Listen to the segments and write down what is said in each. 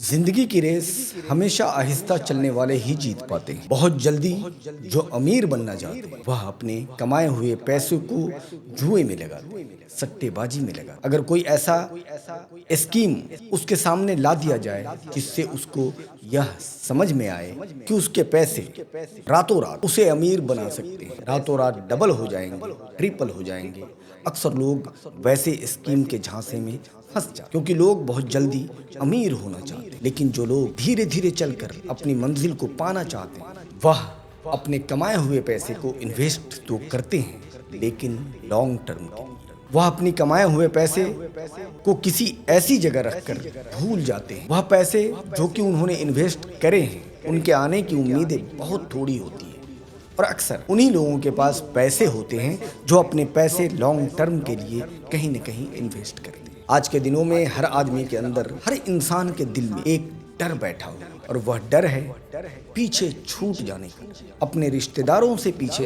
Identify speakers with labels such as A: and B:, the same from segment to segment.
A: जिंदगी की रेस हमेशा आहिस्ता चलने वाले ही जीत पाते हैं। बहुत जल्दी जो अमीर बनना चाहते हैं वह अपने कमाए हुए पैसों को जुए में लगाते हैं, सट्टेबाजी में लगाते हैं। अगर कोई ऐसा स्कीम उसके सामने ला दिया जाए जिससे उसको यह समझ में आए कि उसके पैसे रातों रात उसे अमीर बना सकते हैं, रातों रात डबल हो जाएंगे, ट्रिपल हो जाएंगे, अक्सर लोग वैसे स्कीम के झांसे में फंस जाते, क्योंकि लोग बहुत जल्दी अमीर होना चाहते हैं। लेकिन जो लोग धीरे धीरे चलकर अपनी मंजिल को पाना चाहते हैं वह अपने कमाए हुए पैसे को इन्वेस्ट तो करते हैं, लेकिन लॉन्ग टर्म के लिए वह अपनी कमाए हुए पैसे को किसी ऐसी जगह रखकर भूल जाते हैं। वह पैसे जो कि उन्होंने इन्वेस्ट करे हैं उनके आने की उम्मीदें बहुत थोड़ी होती है, और अक्सर उन्हीं लोगों के पास पैसे होते हैं जो अपने पैसे लॉन्ग टर्म के लिए कहीं न कहीं इन्वेस्ट करते हैं। आज के दिनों में हर आदमी के अंदर, हर इंसान के दिल में एक डर बैठा हुआ है, और वह डर है पीछे छूट जाने का, अपने रिश्तेदारों से पीछे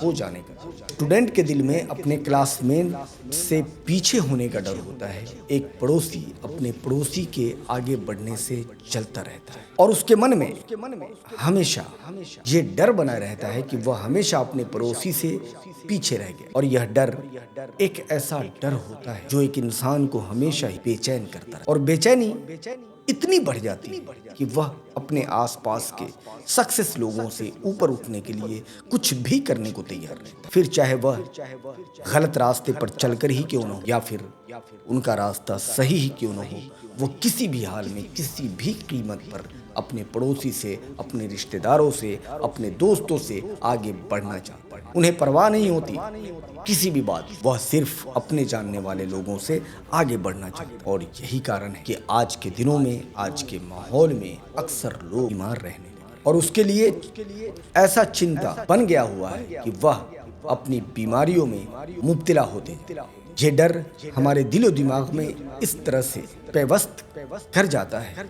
A: हो जाने का। स्टूडेंट के दिल में अपने क्लासमेट से पीछे होने का डर होता है। एक पड़ोसी अपने पड़ोसी के आगे बढ़ने से चलता रहता है, और उसके मन में हमेशा ये डर बना रहता है कि वह हमेशा अपने पड़ोसी से पीछे रह गया। और यह डर एक ऐसा डर होता है जो एक इंसान को हमेशा ही बेचैन करता है, और बेचैनी इतनी बढ़ जाती है कि वह अपने आसपास के सक्सेस लोगों से ऊपर उठने के लिए कुछ भी करने को तैयार रहता है। फिर चाहे वह गलत रास्ते पर चलकर ही क्यों न हो, या फिर उनका रास्ता सही ही क्यों न हो, वो किसी भी हाल में, किसी भी कीमत पर अपने पड़ोसी से, अपने रिश्तेदारों से, अपने दोस्तों से आगे बढ़ना चाहता है। उन्हें परवाह नहीं होती किसी भी बात, वह सिर्फ अपने जानने वाले लोगों से आगे बढ़ना चाहता है। और यही कारण है कि आज के दिनों में, आज के माहौल में अक्सर लोग बीमार रहने लगे, और उसके लिए ऐसा चिंता बन गया हुआ है कि वह अपनी बीमारियों में मुब्तला होते हैं। ये डर हमारे दिलो दिमाग में इस तरह से पेवस्त कर जाता है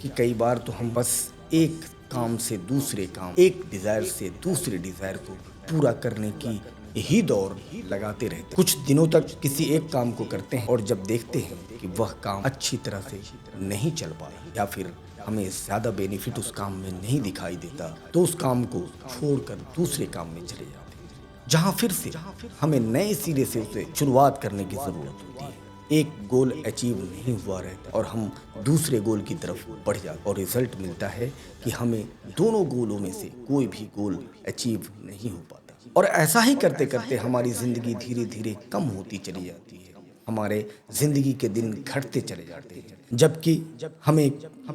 A: कि कई बार तो हम बस एक काम से दूसरे काम, एक डिजायर से दूसरे डिजायर को पूरा करने की यही दौड़ लगाते रहते। कुछ दिनों तक किसी एक काम को करते हैं, और जब देखते हैं कि वह काम अच्छी तरह से नहीं चल पा रहा, या फिर हमें ज्यादा बेनिफिट उस काम में नहीं दिखाई देता, तो उस काम को छोड़कर दूसरे काम में चले जाते हैं, जहाँ फिर से हमें नए सिरे से उसे शुरुआत करने की जरूरत होती है। एक गोल अचीव नहीं हुआ रहता और हम दूसरे गोल की तरफ बढ़ जाते, और रिजल्ट मिलता है कि हमें दोनों गोलों में से कोई भी गोल अचीव नहीं हो पाता। और ऐसा ही करते करते हमारी जिंदगी धीरे धीरे कम होती चली जाती है, हमारे जिंदगी के दिन घटते चले जाते हैं। जबकि हमें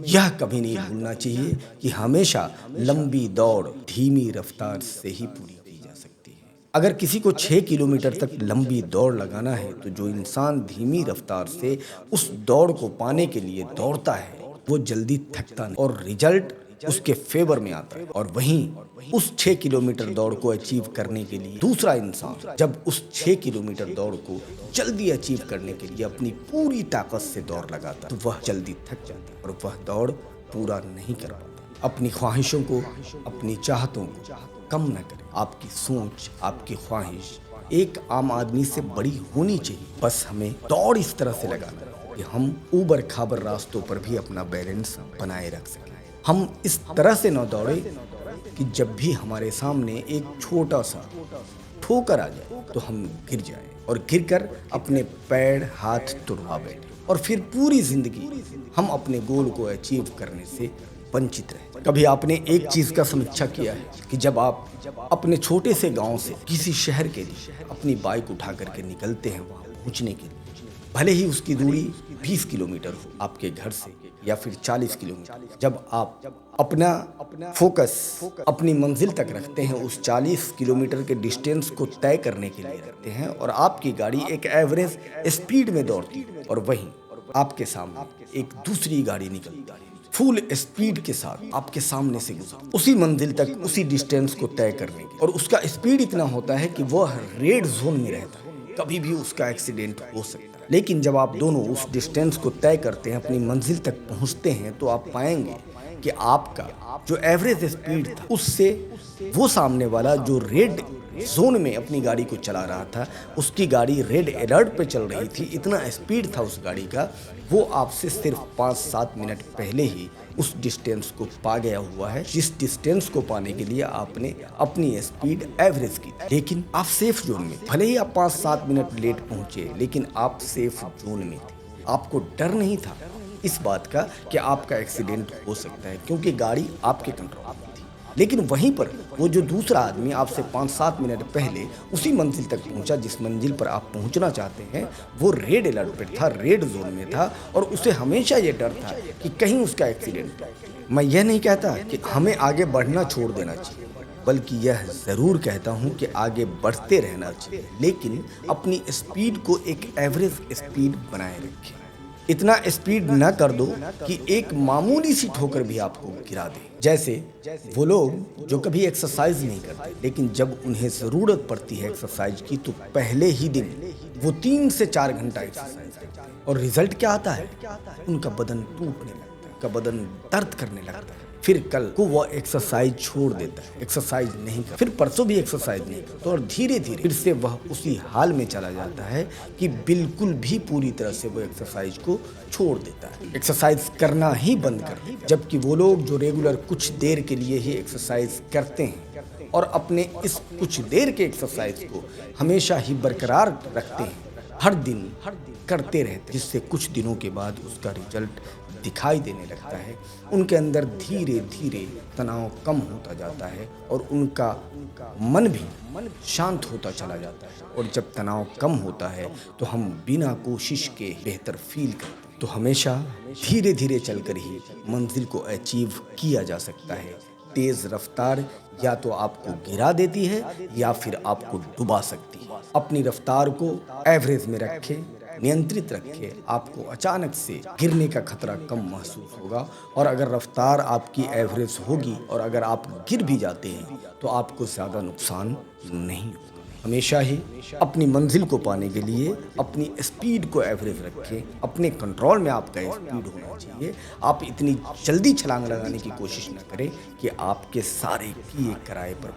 A: यह कभी नहीं भूलना चाहिए कि हमेशा लंबी दौड़ धीमी रफ्तार से ही पूरी की जा सकती है। अगर किसी को 6 किलोमीटर तक लंबी दौड़ लगाना है, तो जो इंसान धीमी रफ्तार से उस दौड़ को पाने के लिए दौड़ता है वो जल्दी थकता नहीं, और रिजल्ट उसके फेवर में आता है। और वहीं उस 6 किलोमीटर दौड़ को अचीव करने के लिए दूसरा इंसान जब उस 6 किलोमीटर दौड़ को जल्दी अचीव करने के लिए अपनी पूरी ताकत से दौड़ लगाता है, तो वह जल्दी थक जाता है और वह दौड़ पूरा नहीं कर पाता। अपनी ख्वाहिशों को, अपनी चाहतों को कम न करें। आपकी सोच, आपकी ख्वाहिश एक आम आदमी से बड़ी होनी चाहिए। बस हमें दौड़ इस तरह से लगाना है कि हम ऊबर खाबर रास्तों पर भी अपना बैलेंस बनाए रख सकें। हम इस तरह से न दौड़े कि जब भी हमारे सामने एक छोटा सा ठोकर आ जाए तो हम गिर जाएं, और गिरकर अपने पैर हाथ तुड़वा बैठे, और फिर पूरी जिंदगी हम अपने गोल को अचीव करने से वंचित रहे। कभी आपने एक चीज का समीक्षा किया है कि जब आप अपने छोटे से गांव से किसी शहर के लिए अपनी बाइक उठा करके निकलते हैं वहां पहुंचने के लिए, भले ही उसकी दूरी 20 किलोमीटर हो आपके घर से, या फिर 40 किलोमीटर, जब आप अपना फोकस अपनी मंजिल तक रखते हैं, उस 40 किलोमीटर के डिस्टेंस को तय करने के लिए रखते हैं, और आपकी गाड़ी एक एवरेज स्पीड में दौड़ती है, और वहीं आपके सामने एक दूसरी गाड़ी निकलती है फुल स्पीड के साथ आपके सामने से गुजर, उसी मंजिल तक, उसी डिस्टेंस को तय करने की, और उसका स्पीड इतना होता है कि वह रेड जोन में रहता है, कभी भी उसका एक्सीडेंट हो सकता है। लेकिन जब आप दोनों उस डिस्टेंस को तय करते हैं, अपनी मंजिल तक पहुंचते हैं, तो आप पाएंगे कि आपका जो एवरेज स्पीड था उससे वो सामने वाला जो रेड जोन में अपनी गाड़ी को चला रहा था, उसकी गाड़ी रेड अलर्ट पे चल रही थी, इतना स्पीड था उस गाड़ी का, वो आपसे सिर्फ 5-7 मिनट पहले ही उस डिस्टेंस को पा गया हुआ है, जिस डिस्टेंस को पाने के लिए आपने अपनी स्पीड एवरेज की थी। लेकिन आप सेफ जोन में, भले ही आप 5-7 मिनट लेट पहुंचे, लेकिन आप सेफ जोन में थे। आपको डर नहीं था इस बात का कि आपका एक्सीडेंट हो सकता है, क्योंकि गाड़ी आपके कंट्रोल में थी। लेकिन वहीं पर वो जो दूसरा आदमी आपसे 5-7 मिनट पहले उसी मंजिल तक पहुंचा जिस मंजिल पर आप पहुंचना चाहते हैं, वो रेड अलर्ट पर था, रेड जोन में था, और उसे हमेशा ये डर था कि कहीं उसका एक्सीडेंट हो। मैं यह नहीं कहता कि हमें आगे बढ़ना छोड़ देना चाहिए, बल्कि यह ज़रूर कहता हूं कि आगे बढ़ते रहना चाहिए, लेकिन अपनी स्पीड को एक एवरेज स्पीड बनाए रखें। इतना स्पीड न कर दो कि एक मामूली सी ठोकर भी आपको गिरा दे। जैसे वो लोग जो कभी एक्सरसाइज नहीं करते, लेकिन जब उन्हें ज़रूरत पड़ती है एक्सरसाइज की, तो पहले ही दिन वो 3 से 4 घंटा एक्सरसाइज करते हैं, और रिजल्ट क्या आता है? उनका बदन टूटने लगता है, उनका बदन दर्द करने लगता है। फिर कल को वो एक्सरसाइज छोड़ देता है, एक्सरसाइज नहीं कर, फिर परसों भी एक्सरसाइज नहीं करता, और धीरे धीरे फिर से वह उसी हाल में चला जाता है कि बिल्कुल भी पूरी तरह से वो एक्सरसाइज को छोड़ देता है, एक्सरसाइज करना ही बंद कर देता है। जबकि वो लोग जो रेगुलर कुछ देर के लिए ही एक्सरसाइज करते हैं और अपने इस कुछ देर के एक्सरसाइज को हमेशा ही बरकरार रखते हैं, हर दिन करते रहते, जिससे कुछ दिनों के बाद उसका रिजल्ट दिखाई देने लगता है। उनके अंदर धीरे धीरे तनाव कम होता जाता है और उनका मन भी शांत होता चला जाता है। और जब तनाव कम होता है तो हम बिना कोशिश के बेहतर फील करते हैं। तो हमेशा धीरे धीरे चलकर ही मंजिल को अचीव किया जा सकता है। तेज रफ्तार या तो आपको गिरा देती है या फिर आपको डुबा सकती है। अपनी रफ्तार को एवरेज में रखें, नियंत्रित रखें, आपको अचानक से गिरने का खतरा कम महसूस होगा। और अगर रफ्तार आपकी एवरेज होगी और अगर आप गिर भी जाते हैं तो आपको ज़्यादा नुकसान नहीं होगा। हमेशा ही अपनी मंजिल को पाने के लिए अपनी स्पीड को एवरेज रखें, अपने कंट्रोल में आपका स्पीड होना चाहिए। आप इतनी जल्दी छलांग लगाने की कोशिश न करें कि आपके सारे किए किराए पर